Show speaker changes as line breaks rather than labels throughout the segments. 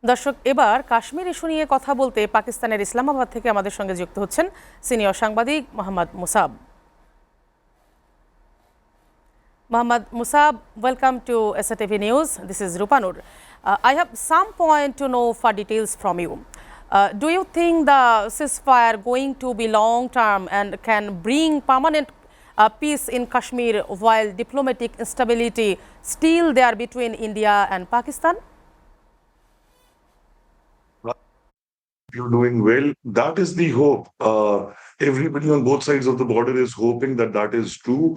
দর্শক, এবার কাশ্মীর ইস্যু নিয়ে কথা বলতে পাকিস্তানের ইসলামাবাদ থেকে আমাদের সঙ্গে যুক্ত হচ্ছেন সিনিয়র সাংবাদিক Mohammad মুসাব। Mohammad Musab, welcome to SATV News. This is Rupanur. I have some point to know for details from you. Do you think the ceasefire going to be long term and can bring permanent peace in Kashmir while diplomatic instability still there between India and Pakistan?
You're doing well. That is the hope. Everybody on both sides of the border is hoping that that is true.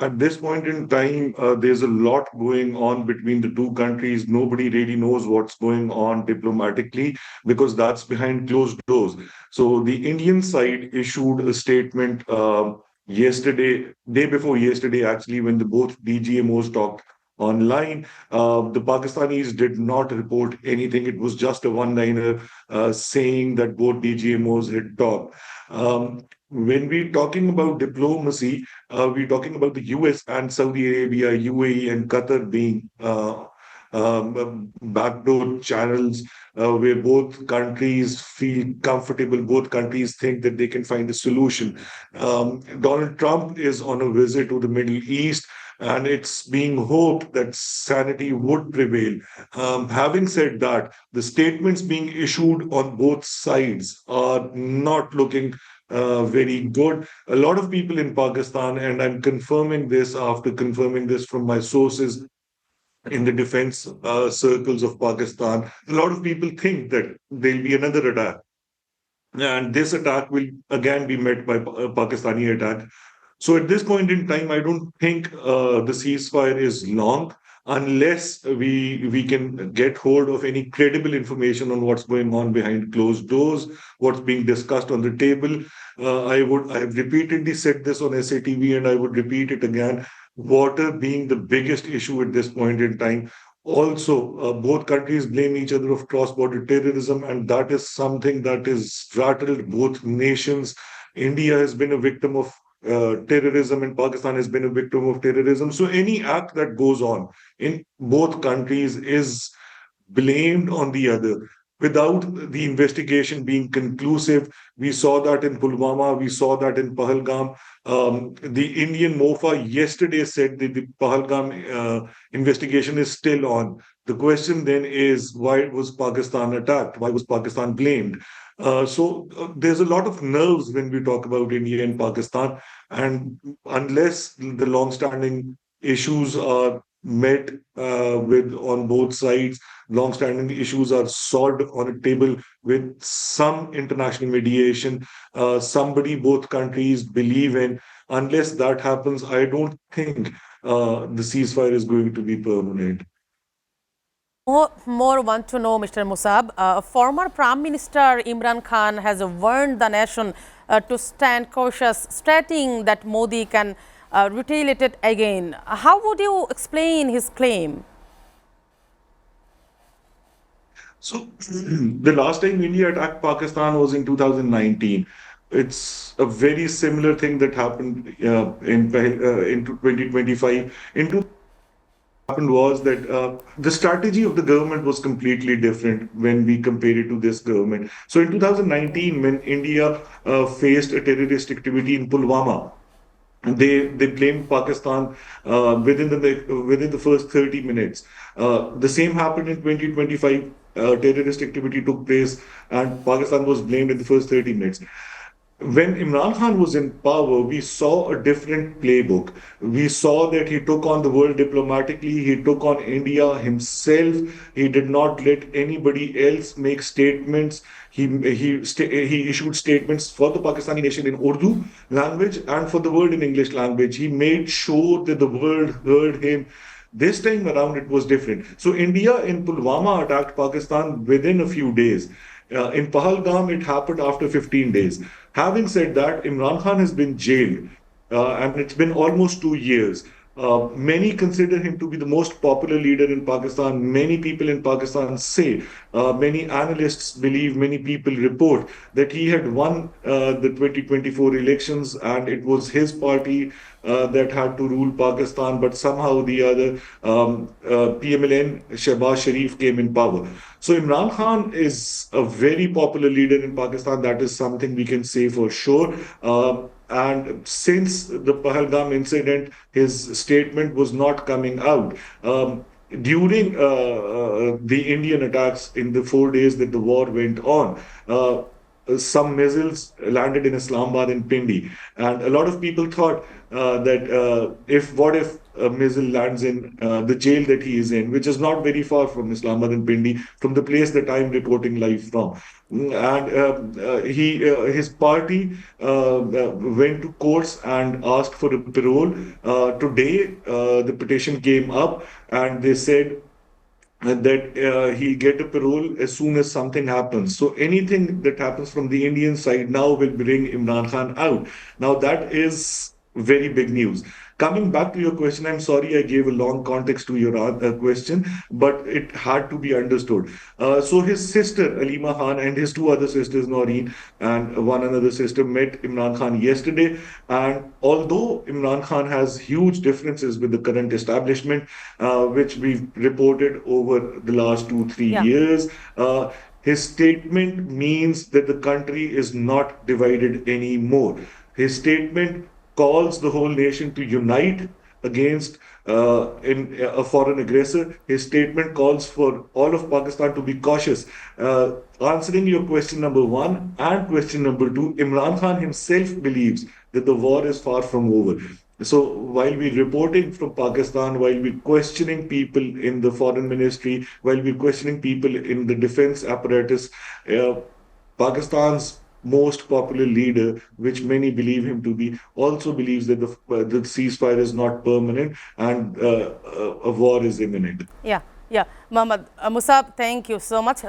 At this point in time, there's a lot going on between the two countries. Nobody really knows what's going on diplomatically because that's behind closed doors. So the Indian side issued a statement yesterday, day before yesterday, actually, when the both DGMOs talked online. The Pakistanis did not report anything. It was just a one-liner saying that both DGMOs had talked. When we're talking about diplomacy, we're talking about the US and Saudi Arabia, UAE, and Qatar being backdoor channels where both countries feel comfortable, both countries think that they can find a solution. Donald Trump is on a visit to the Middle East, and it's being hoped that sanity would prevail. Having said that, the statements being issued on both sides are not looking very good. A lot of people in Pakistan, and I'm confirming this after confirming this from my sources in the defense circles of Pakistan, a lot of people think that there'll be another attack. And this attack will again be met by a Pakistani attack. So at this point in time, I don't think the ceasefire is long unless we can get hold of any credible information on what's going on behind closed doors, what's being discussed on the table. I have repeatedly said this on SATV, and I would repeat it again. Water being the biggest issue at this point in time. Also, both countries blame each other of cross-border terrorism, and that is something that has rattled both nations. India has been a victim of terrorism, and Pakistan has been a victim of terrorism. So any act that goes on in both countries is blamed on the other without the investigation being conclusive. We saw that in Pulwama, we saw that in Pahalgam. The Indian MOFA yesterday said that the Pahalgam investigation is still on. The question then is, why was Pakistan attacked? Why was Pakistan blamed? There's a lot of nerves when we talk about India and Pakistan, and unless the long-standing issues are met with on both sides, long-standing issues are solved on a table with some international mediation, somebody both countries believe in. Unless that happens, I don't think the ceasefire is going to be permanent.
More want to know, Mr. Musab. Former Prime Minister Imran Khan has warned the nation to stand cautious, stating that Modi can retaliate it again. How would you explain his claim?
So, the last time India attacked Pakistan was in 2019. It's a very similar thing that happened in 2025. Happened was that the strategy of the government was completely different when we compare it to this government. So in 2019, when India faced a terrorist activity in Pulwama, they blamed Pakistan within the first 30 minutes. The same happened in 2025. Terrorist activity took place, and Pakistan was blamed in the first 30 minutes. When Imran Khan was in power, we saw a different playbook. We saw that he took on the world diplomatically, he took on India himself, he did not let anybody else make statements. He issued statements for the Pakistani nation in Urdu language and for the world in English language. He made sure that the world heard him. This time around, it was different. So India in Pulwama attacked Pakistan within a few days. In Pahalgam, it happened after 15 days. Having said that, Imran Khan has been jailed, and it's been almost 2 years. Many consider him to be the most popular leader in Pakistan. Many people in Pakistan say, many analysts believe, many people report that he had won the 2024 elections, and it was his party that had to rule Pakistan, but somehow the other PMLN Shehbaz Sharif came in power. So Imran Khan is a very popular leader in Pakistan. That is something we can say for sure. And since the Pahalgam incident, his statement was not coming out. During the Indian attacks in the 4 days that the war went on, some missiles landed in Islamabad and Pindi, and a lot of people thought that what if a missile lands in the jail that he is in, which is not very far from Islamabad and Pindi, from the place that I'm reporting live from. And his party went to courts and asked for a parole. Today, the petition came up, and they said that he get a parole as soon as something happens. So anything that happens from the Indian side now will bring Imran Khan out. Now that is very big news. Coming back to your question, I'm sorry I gave a long context to your question, but it had to be understood. So his sister Alima Khan and his two other sisters, Noreen and one another sister, met Imran Khan yesterday. And although Imran Khan has huge differences with the current establishment, which we've reported over the last 2-3
Yeah.
years, his statement means that the country is not divided anymore. His statement calls the whole nation to unite against a foreign aggressor. His statement calls for all of Pakistan to be cautious. Answering your question number one and question number two, Imran Khan himself believes that the war is far from over. So while we're reporting from Pakistan, while we're questioning people in the foreign ministry, while we're questioning people in the defense apparatus, Pakistan's most popular leader, which many believe him to be, also believes that the ceasefire is not permanent and a war is imminent.
Yeah, Muhammad Musab, thank you so much.